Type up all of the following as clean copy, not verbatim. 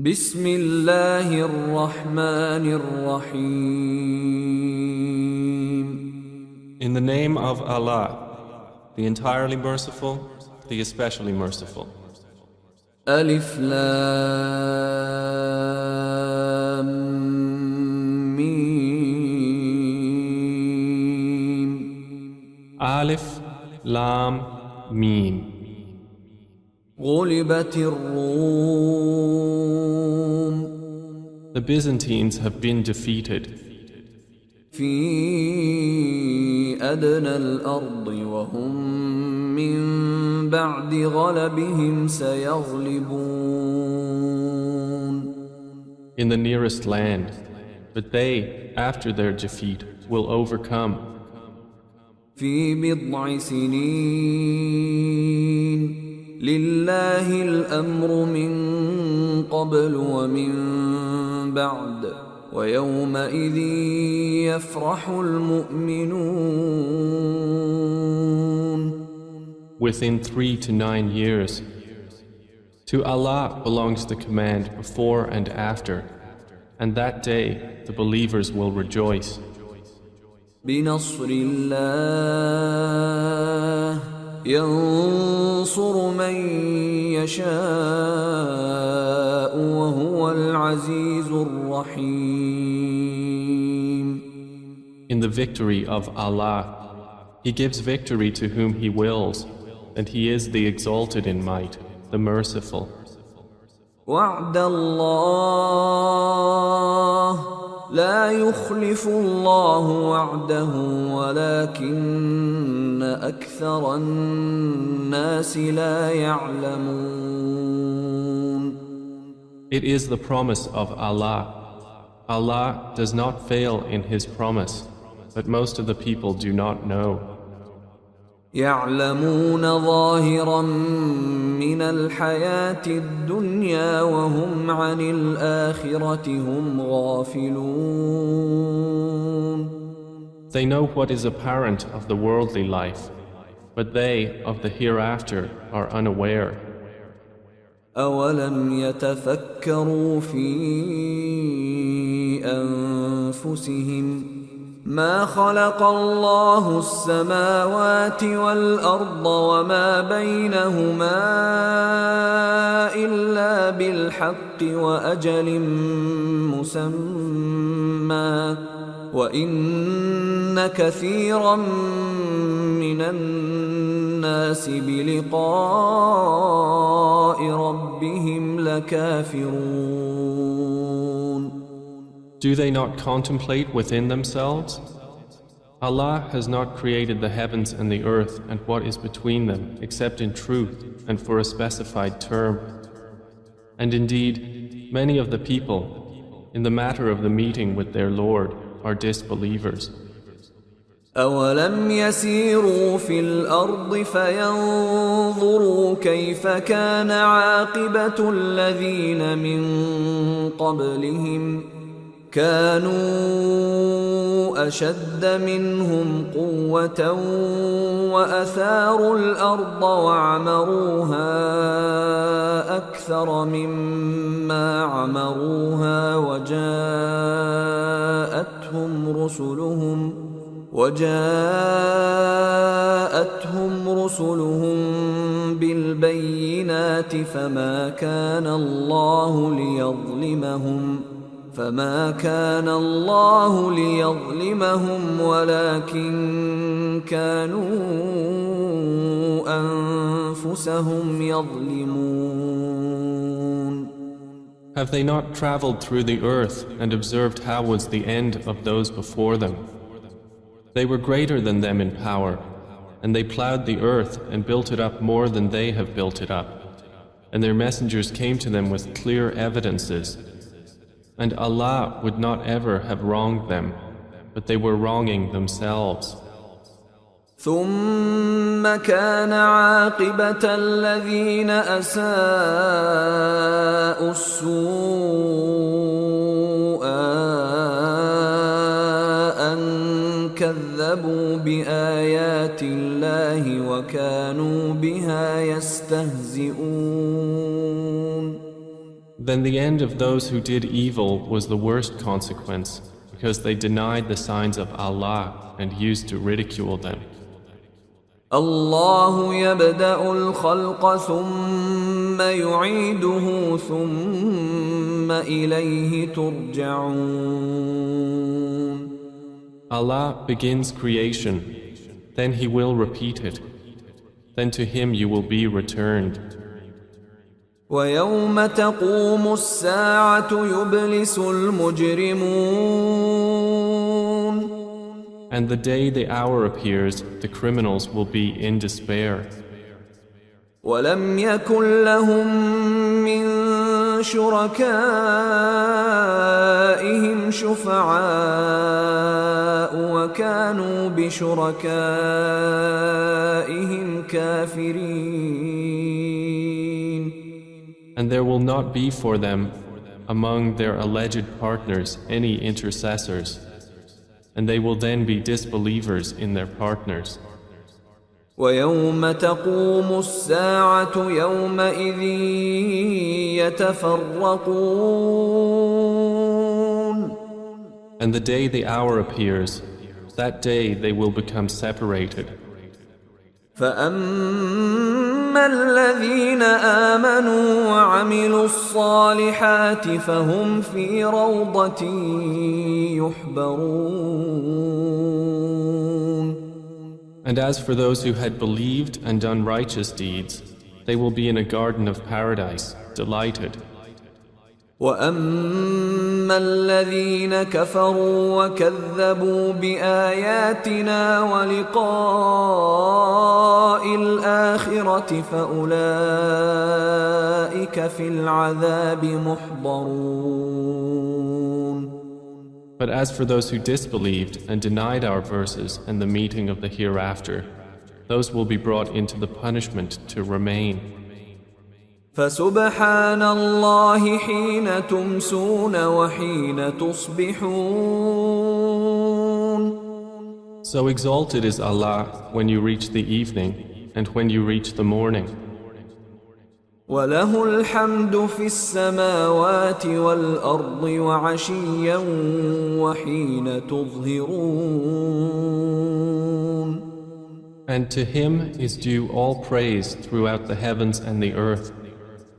بسم الله الرحمن الرحيم. In the name of Allah, the entirely merciful, the especially merciful. ألف لام ميم. Alif, Lam, Mim. غلبت الروم The Byzantines have been defeated في أدنى الأرض وهم من بعد غلبهم سيغلبون. in the nearest land, but they, after their defeat, will overcome. في بضع سنين لله الأمر من قبل ومن بعد ويومئذ يفرح المؤمنون. Within 3 to 9 years. To Allah belongs the command before and after, and that day the believers will rejoice. بنصر الله ينصر من يشاء وهو العزيز الرحيم. In the victory of Allah, He gives victory to whom He wills, and He is the exalted in might, the merciful. وعد الله لا يخلف الله وعده ولكن أكثر الناس لا يعلمون. It is the promise of Allah. Allah does not fail in His promise, but most of the people do not know. يعلمون ظاهرا من الحياة الدنيا وهم عن الآخرة هم غافلون. They know what is apparent of the worldly life, but they of the hereafter are unaware. أولم يتفكروا في أنفسهم ما خلق الله السماوات والأرض وما بينهما إلا بالحق وأجل مسمى وإن كثيرا من الناس بلقاء ربهم لكافرون. Do they not contemplate within themselves? Allah has not created the heavens and the earth and what is between them except in truth and for a specified term. And indeed, many of the people, in the matter of the meeting with their Lord, are disbelievers. أولم يسيروا في الأرض فينظروا كيف كان عاقبة الذين من قبلهم كانوا أشد منهم قوة وأثاروا الأرض وعمروها أكثر مما عمروها وجاءتهم رسلهم بالبينات فما كان الله ليظلمهم ولكن كانوا أنفسهم يظلمون. Have they not traveled through the earth and observed how was the end of those before them? They were greater than them in power, and they plowed the earth and built it up more than they have built it up. And their messengers came to them with clear evidences. And Allah would not ever have wronged them, but they were wronging themselves. ثم كان عاقبة الذين أساءوا السوء أن كذبوا بآيات الله وكانوا بها يستهزئون. Then the end of those who did evil was the worst consequence, because they denied the signs of Allah and used to ridicule them. الله يبدأ الخلق ثم يعيده ثم إليه ترجعون. Allah begins creation, then He will repeat it, then to Him you will be returned. ويوم تقوم الساعة يبلس المجرمون. And the day the hour appears, the criminals will be in despair. ولم يكن لهم من شركائهم شفعاء وكانوا بشركائهم كافرين. And there will not be for them among their alleged partners any intercessors, and they will then be disbelievers in their partners. ويوم تقوم الساعة يومئذ يتفرقون. And the day the hour appears, that day they will become separated. فأما الذين آمنوا وعملوا الصالحات فهم في روضة يحبرون. And as for those who had believed and done righteous deeds, they will be in a garden of paradise, delighted. وأما الذين كفروا وكذبوا بآياتنا ولقاء الآخرة فأولئك في العذاب محضرون. But as for those who disbelieved and denied our verses and the meeting of the hereafter, those will be brought into the punishment to remain. فسبحان الله حين تمسون وحين تصبحون. So exalted is Allah when you reach the evening and when you reach the morning. وله الحمد في السماوات والأرض وعشيا وحين تظهرون. And to Him is due all praise throughout the heavens and the earth,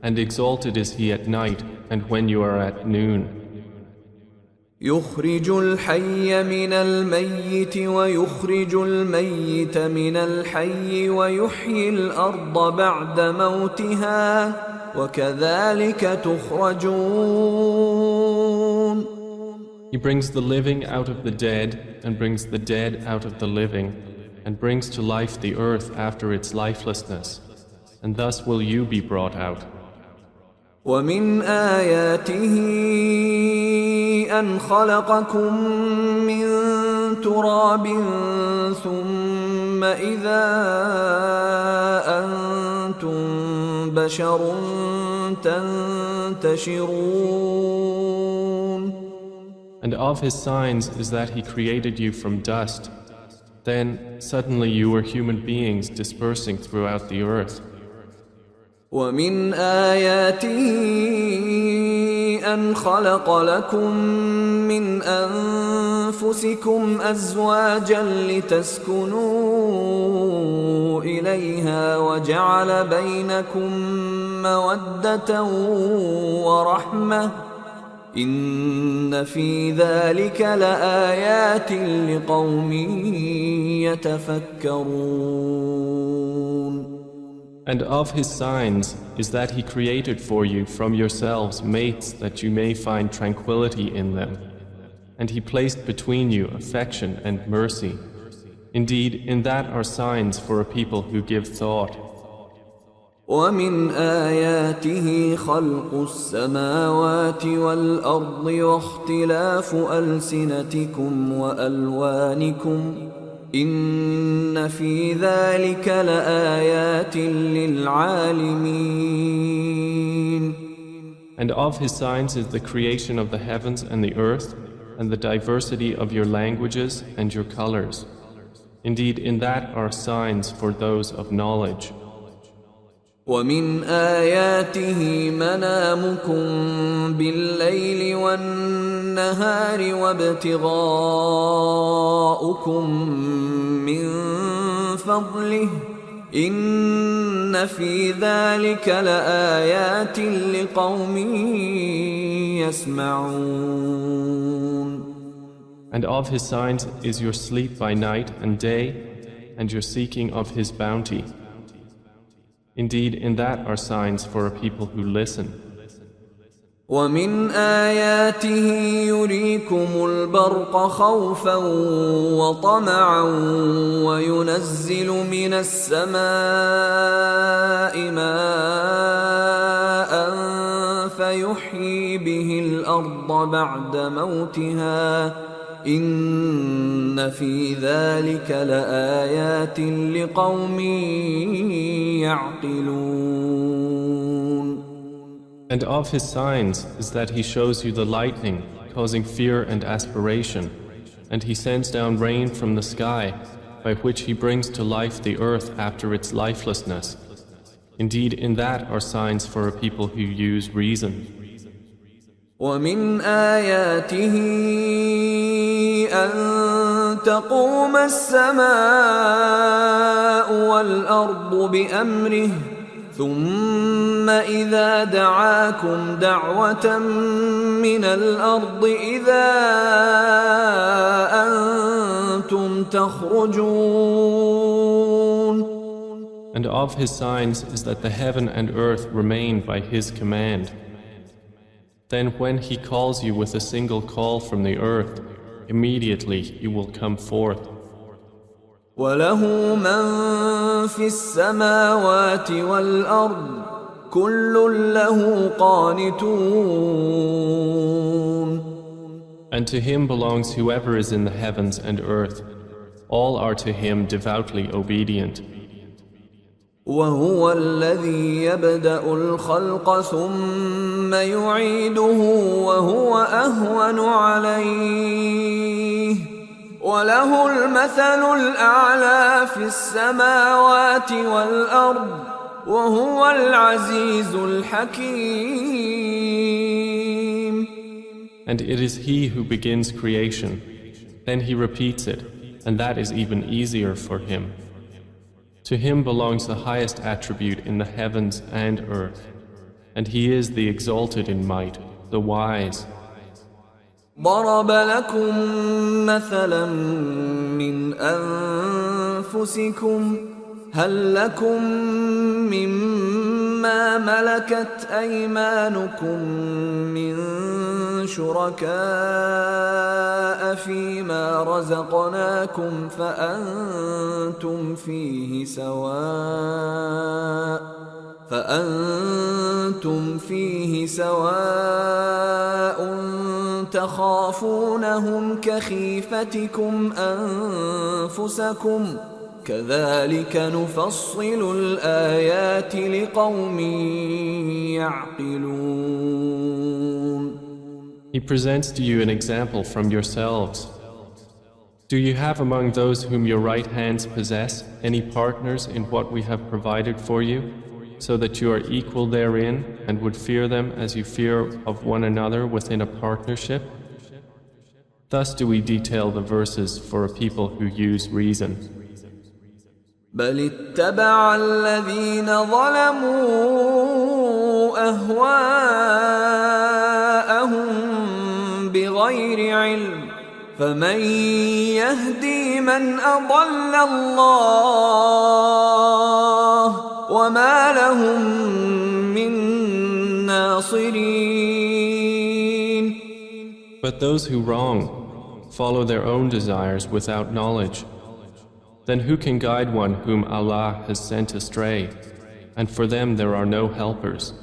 and exalted is He at night and when you are at noon. يخرج الحي من الميت ويخرج الميت من الحي ويحيي الأرض بعد موتها وكذلك تخرجون. He brings the living out of the dead and brings the dead out of the living and brings to life the earth after its lifelessness, and thus will you be brought out. ومن آياته أن خلقكم من تراب ثم إذا أنتم بشر تنتشرون. And of His signs is that He created you from dust. Then suddenly you were human beings dispersing throughout the earth. ومن آياته أن خلق لكم من أنفسكم أزواجا لتسكنوا إليها وجعل بينكم مودة ورحمة إن في ذلك لآيات لقوم يتفكرون. And of His signs is that He created for you from yourselves mates that you may find tranquility in them. And He placed between you affection and mercy. Indeed, in that are signs for a people who give thought. ومن آياته خلق السماوات والأرض واختلاف ألسنتكم وألوانكم إن في ذلك لآيات للعالمين. And of His signs is the creation of the heavens and the earth and the diversity of your languages and your colors. Indeed, in that are signs for those of knowledge. ومن آياته منامكم بالليل والنهار وابتغاؤكم من فضله إن في ذلك لآيات لقوم يسمعون. And of his signs is your sleep by night and day, and your seeking of his bounty. Indeed, in that are signs for a people who listen. ومن آياته يريكم البرق خوفا وطمعا وينزل من السماء ماء فيحيي به الأرض بعد موتها إن في ذلك لآيات لقوم يعقلون. And of his signs is that he shows you the lightning, causing fear and aspiration, and he sends down rain from the sky, by which he brings to life the earth after its lifelessness. Indeed, in that are signs for a people who use reason. ومن آياته أن تقوم السماء والأرض بأمره ثم إذا دعاكم دعوة من الأرض إذا أنتم تخرجون. And of his signs is that the heaven and earth remain by his command. Then when he calls you with a single call from the earth, immediately you will come forth. وله من في السماوات والأرض كل له قانتون. And to him belongs whoever is in the heavens and earth. All are to him devoutly obedient. وهو الذي يبدأ الخلق ثم يعيده وهو أهون عليه وله المثل الأعلى في السماوات والأرض وهو العزيز الحكيم. And it is he who begins creation, then he repeats it, and that is even easier for him. To him belongs the highest attribute in the heavens and earth, and he is the exalted in might, the wise. ضرب لكم مثلا من أنفسكم هل لكم مما ملكت أيمانكم من شركاء فيما رزقناكم فأنتم فيه سواء تخافونهم كخيفتكم أنفسكم كذلك نفصل الآيات لقوم يعقلون. He presents to you an example from yourselves. Do you have among those whom your right hands possess any partners in what we have provided for you, so that you are equal therein and would fear them as you fear of one another within a partnership? Thus do we detail the verses for a people who use reason. بل اتبع الذين ظلموا أهواءهم بغير علم فمن يهدي من أضل الله وما لهم من ناصرين. But those who wrong follow their own desires without knowledge. Then who can guide one whom Allah has sent astray? And for them there are no helpers.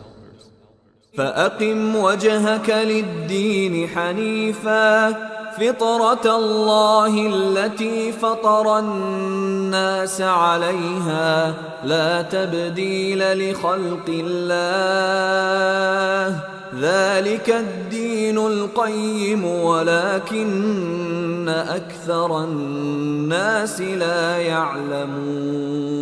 فأقم وجهك للدين حنيفا فطرة الله التي فطر الناس عليها لا تبديل لخلق الله ذلك الدين القيم ولكن أكثر الناس لا يعلمون.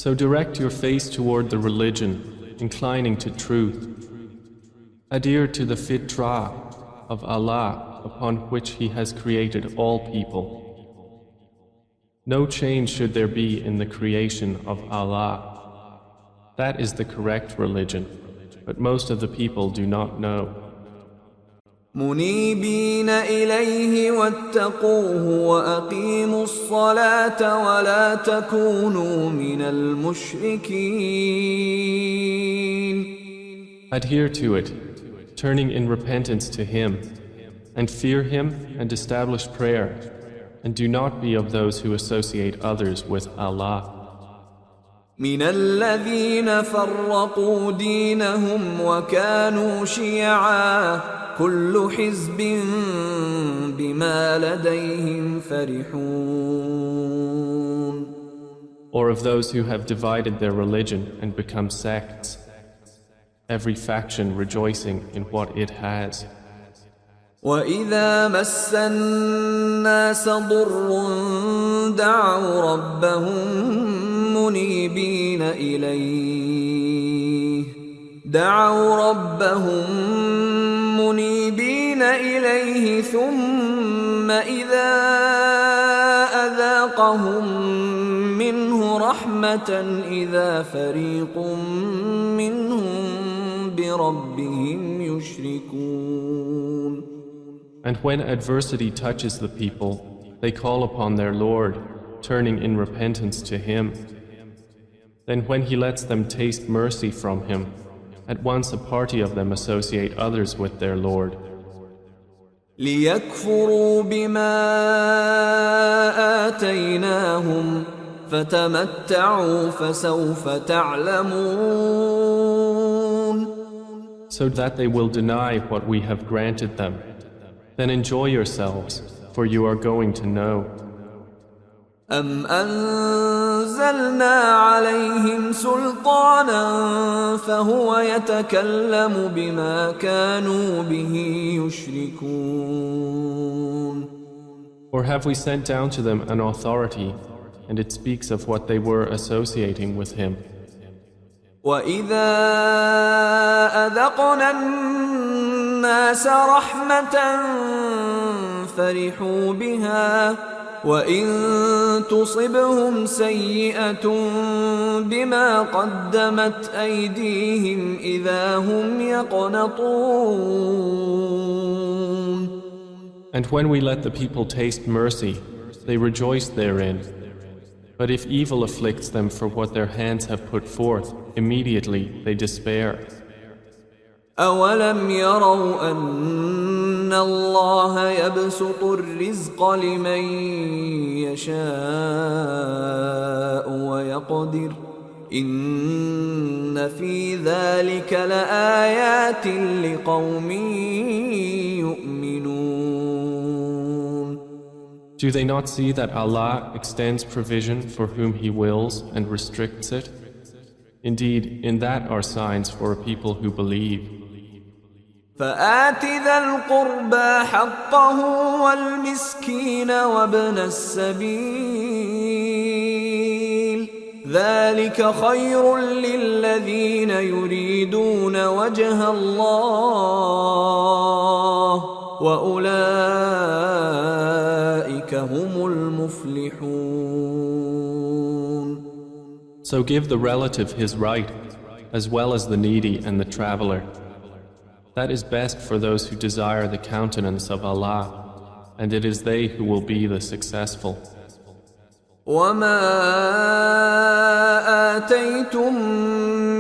So direct your face toward the religion, inclining to truth. Adhere to the fitrah of Allah upon which He has created all people. No change should there be in the creation of Allah. That is the correct religion, but most of the people do not know. منيبين إليه واتقوه وأقيموا الصلاة ولا تكونوا من المشركين. Adhere to it, turning in repentance to Him, and fear Him and establish prayer, and do not be of those who associate others with Allah. من الذين فرقوا دينهم وكانوا شيعا كل حزب بما لديهم فرحون. Or of those who have divided their religion and become sects, every faction rejoicing in what it has. وَإِذَا مَسَّ النَّاسَ ضُرٌّ دَعَوْا رَبَّهُم مُنِيبِينَ إِلَيْهِ ثُمَّ إِذَا أَذَاقَهُم مِّنْهُ رَحْمَةً إِذَا فَرِيقٌ مِّنْهُم بِرَبِّهِمْ يُشْرِكُونَ. And when adversity touches the people, they call upon their Lord, turning in repentance to Him. Then when He lets them taste mercy from Him, at once a party of them associate others with their Lord. لِيَكْفُرُوا بِمَا آتَيْنَاهُمْ فَتَمَتَّعُوا فَسَوْفَ تَعْلَمُونَ. So that they will deny what we have granted them. Then enjoy yourselves, for you are going to know. أَمْ أَنزَلْنَا عَلَيْهِمْ سُلْطَانًا فَهُوَ يَتَكَلَّمُ بِمَا كَانُوا بِهِ يُشْرِكُونَ. Or have we sent down to them an authority, and it speaks of what they were associating with Him? وَإِذَا أَذَقْنَا النَّاسَ رَحْمَةً فَرِحُوا بِهَا وَإِن تُصِبْهُمْ سَيِّئَةٌ بِمَا قَدَّمَتْ أَيْدِيهِمْ إِذَا هُمْ يَقْنَطُونَ. And when we let the people taste mercy, they rejoice therein. But if evil afflicts them for what their hands have put forth, immediately they despair. أَوَلَمْ يَرَوْا أَنَّ اللَّهَ يَبْسُطُ الرِّزْقَ لِمَن يَشَاءُ وَيَقْدِرُ إِنَّ فِي ذَلِكَ لَآيَاتٍ لِقَوْمٍ يُؤْمِنُونَ. Do they not see that Allah extends provision for whom He wills and restricts it? Indeed, in that are signs for a people who believe. فآت ذا القربى حقه والمسكين وابن السبيل ذلك خير للذين يريدون وجه الله وأولئك هم المفلحون. So give the relative his right, as well as the needy and the traveler. That is best for those who desire the countenance of Allah, and it is they who will be the successful. وَمَا آتَيْتُم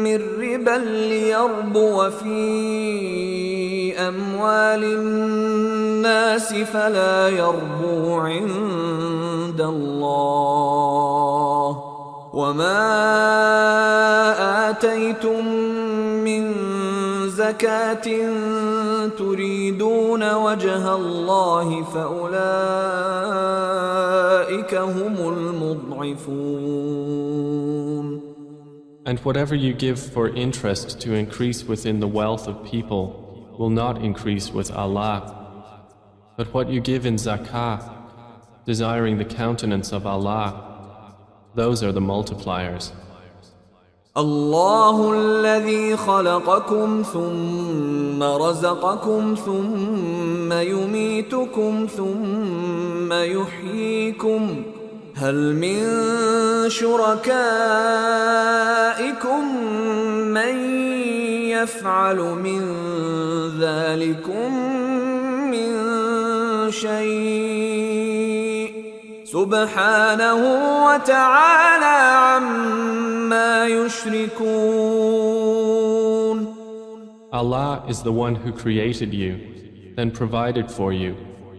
مِّن رِّبًا لِّيَرْبُوَ فِي أَمْوَالِ النَّاسِ فَلَا يَرْبُو عِندَ اللَّهِ وَمَا آتَيْتُم مِّن زَكَاةٍ تُرِيدُونَ وَجْهَ اللَّهِ فَأُولَئِكَ هُمُ الْمُضْعِفُونَ. And whatever you give for interest to increase within the wealth of people will not increase with Allah. But what you give in zakah, desiring the countenance of Allah, those are the multipliers. الله الذي خلقكم ثم رزقكم ثم يميتكم ثم يحييكم هل من شركائكم من يفعل من ذلكم من شيء سبحانه وتعالى عما يشركون. Allah is the one who created you, then provided for you,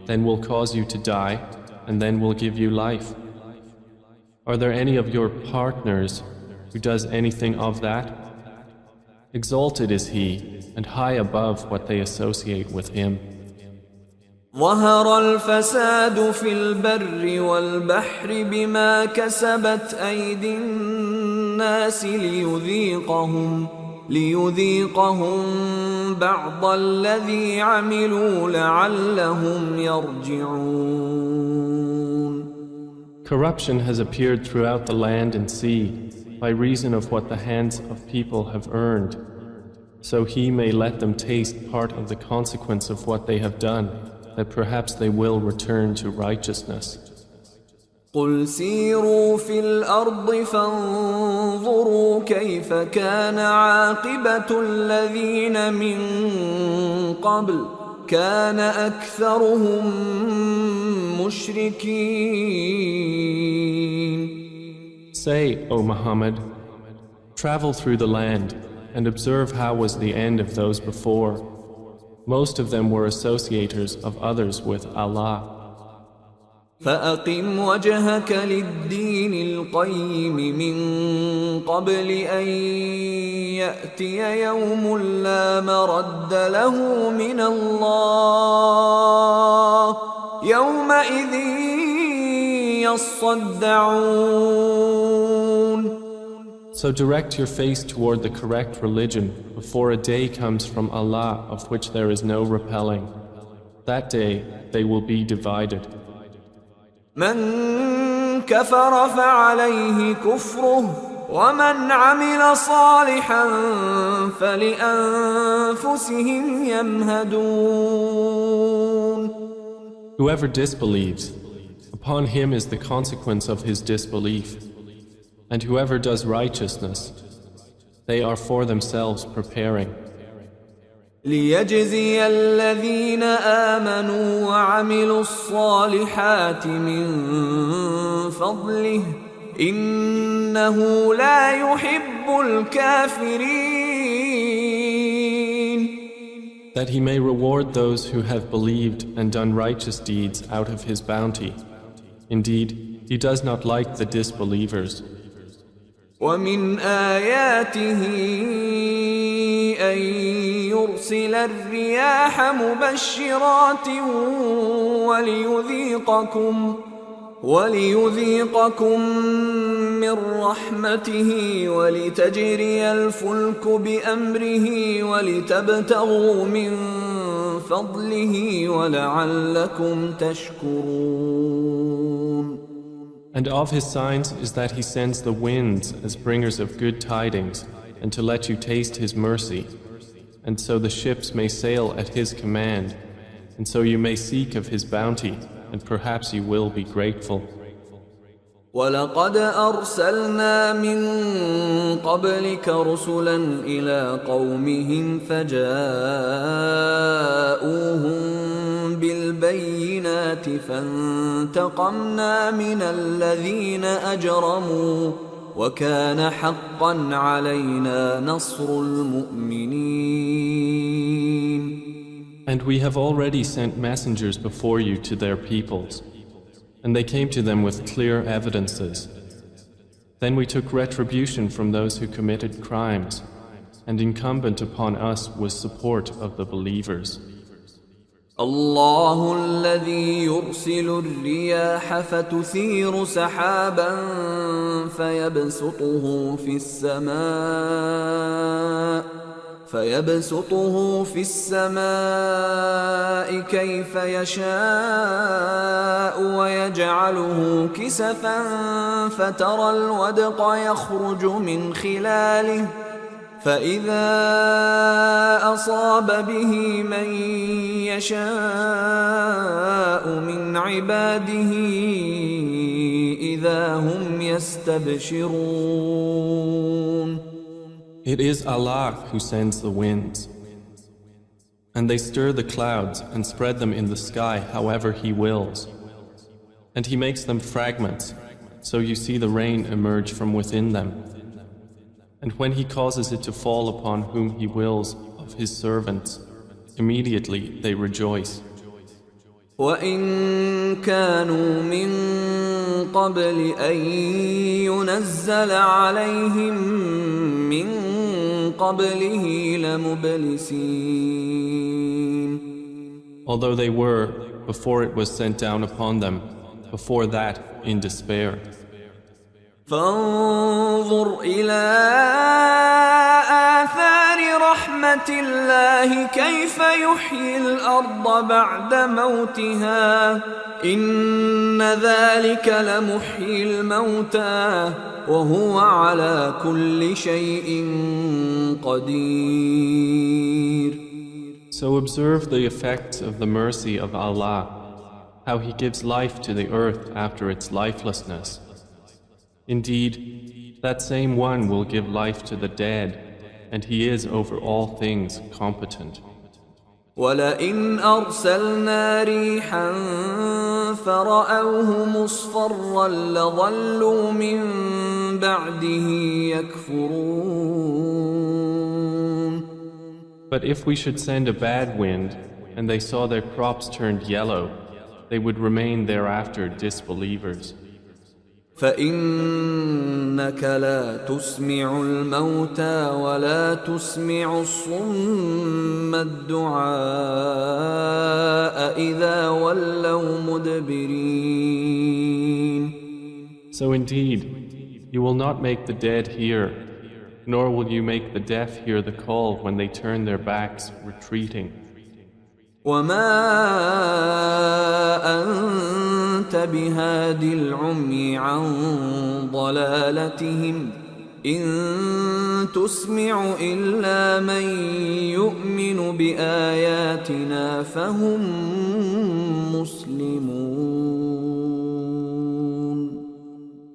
then will cause you to die, and then will give you life. Are there any of your partners who does anything of that? Exalted is He, and high above what they associate with Him. ظهر الفساد في البر والبحر بما كسبت أيدي الناس ليذيقهم بعض الذي عملوا لعلهم يرجعون. Corruption has appeared throughout the land and sea by reason of what the hands of people have earned, so He may let them taste part of the consequence of what they have done, that perhaps they will return to righteousness. قل سيروا في الأرض فانظروا كيف كان عاقبة الذين من قبل كان أكثرهم مشركين. Say, O Muhammad, travel through the land and observe how was the end of those before. Most of them were associators of others with Allah. فأقم وجهك للدين القيم من قبل أن يأتي يوم لا مرد له من الله يومئذ يصدعون. So direct your face toward the correct religion before a day comes from Allah of which there is no repelling. That day they will be divided. من كفر فعليه كفره ومن عمل صالحا فلأنفسهم يمهدون. Whoever disbelieves, upon him is the consequence of his disbelief. And whoever does righteousness, they are for themselves preparing. ليجزي الذين آمنوا وعملوا الصالحات من فضله إنه لا يحب الكافرين. That he may reward those who have believed and done righteous deeds out of his bounty. Indeed, he does not like the disbelievers. ومن آياته أن يرسل الرياح مبشرات وليذيقكم من رحمته ولتجري الفلك بأمره ولتبتغوا من فضله ولعلكم تشكرون. And of his signs is that he sends the winds as bringers of good tidings, and to let you taste his mercy, and so the ships may sail at his command, and so you may seek of his bounty, and perhaps you will be grateful. ولقد أرسلنا من قبلك رسلا إلى قومهم فجاءوهم بالبينات فانتقمنا من الذين أجرموا وكان حقا علينا نصر المؤمنين. And we have already sent messengers before you to their peoples, and they came to them with clear evidences. Then we took retribution from those who committed crimes, and incumbent upon us was support of the believers. الله الذي يرسل الرياح فتثير سحابا فيبسطه في السماء كيف يشاء ويجعله كسفا فترى الودق يخرج من خلاله فإذا أصاب به من يشاء من عباده إذا هم يستبشرون. It is Allah who sends the winds, and they stir the clouds and spread them in the sky however He wills. And He makes them fragments, so you see the rain emerge from within them. And when He causes it to fall upon whom He wills of His servants, immediately they rejoice. وَإِن كَانُوا مِن قَبْلِ أَن يُنَزَّلَ عَلَيْهِم مِّن قَبْلِهِ لَمُبْلِسِينَ. Although they were, before it was sent down upon them, before that in despair. فانظر إلى آثار رحمة الله كيف يحيي الأرض بعد موتها إن ذلك لمحيي الموتى وهو على كل شيء قدير. So observe the effects of the mercy of Allah, how He gives life to the earth after its lifelessness. Indeed, that same one will give life to the dead, and He is over all things competent. وَلَئِنْ أَرْسَلْنَا رِيحًا فَرَأَوْهُ مُصْفَرًّا لَظَلُّوا مِنْ بَعْدِهِ يَكْفُرُونَ. But if we should send a bad wind, and they saw their crops turned yellow, they would remain thereafter disbelievers. فإنك لا تسمع الموتى ولا تسمع الصم الدعاء إذا ولوا مدبرين. So indeed, you will not make the dead hear, nor will you make the deaf hear the call when they turn their backs, retreating. وما أنت بهاد العمي عن ضلالتهم إن تسمع إلا من يؤمن بآياتنا فهم مسلمون.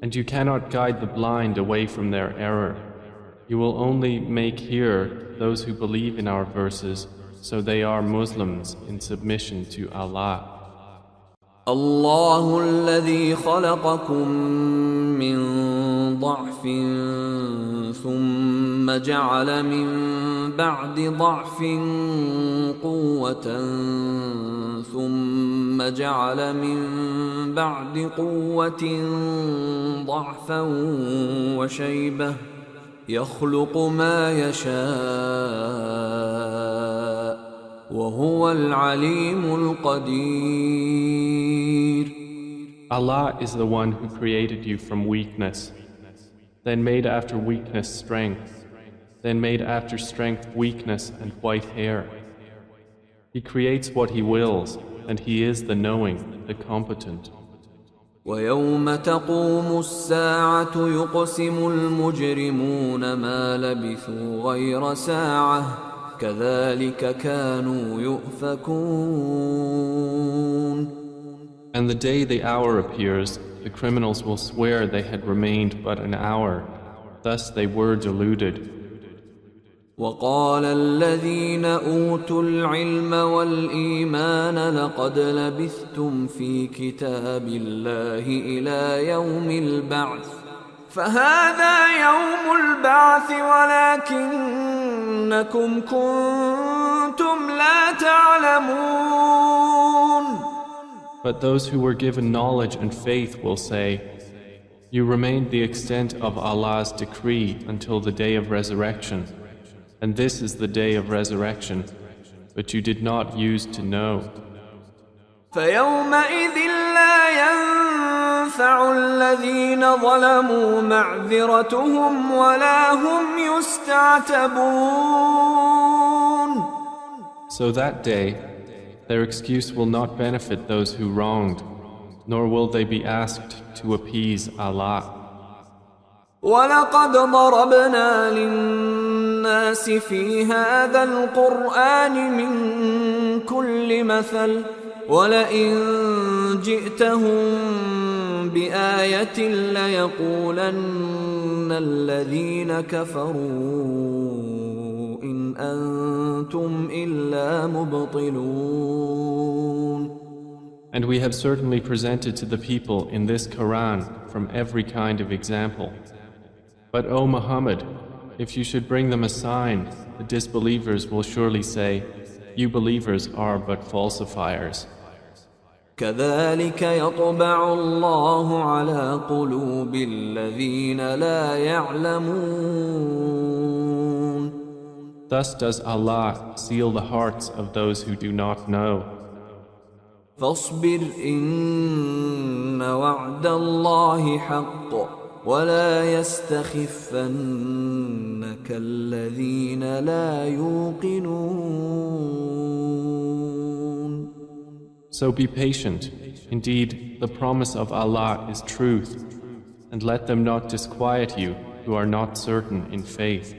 And you cannot guide the blind away from their error. You will only make hear those who believe in our verses, so they are Muslims in submission to Allah. الله الذي خلقكم من ضعف ثم جعل من بعد ضعف قوة ثم جعل من بعد قوة ضعفا وشيبة يخلق ما يشاء وهو العليم القدير. Allah is the one who created you from weakness, then made after weakness strength, then made after strength weakness and white hair. He creates what He wills, and He is the knowing, the competent. ويوم تقوم الساعة يقسم المجرمون ما لبثوا غير ساعة كذلك كانوا يؤفكون. And the day the hour appears, the criminals will swear they had remained but an hour. Thus they were deluded. وقال الذين أوتوا العلم والإيمان لقد لبثتم في كتاب الله إلى يوم البعث فهذا يوم البعث ولكنكم كنتم لا تعلمون. But those who were given knowledge and faith will say, you remained the extent of Allah's decree until the day of resurrection. And this is the day of resurrection, but you did not use to know. فيومئذ لا تنفع الذين ظلموا معذرتهم ولا هم يستعتبون. So that day, their excuse will not benefit those who wronged, nor will they be asked to appease Allah. ولقد ضربنا للناس في هذا القرآن من كل مثل ولئن جئتهم بآية ليقولن الذين كفروا إن أنتم إلا مبطلون. And we have certainly presented to the people in this Quran from every kind of example. But O Muhammad, if you should bring them a sign, the disbelievers will surely say, you believers are but falsifiers. كذلك يطبع الله على قلوب الذين لا يعلمون. Thus does Allah seal the hearts of those who do not know. فاصبر إن وعد الله حق ولا يستخفنك الذين لا يوقنون. So be patient. Indeed, the promise of Allah is truth, and let them not disquiet you who are not certain in faith.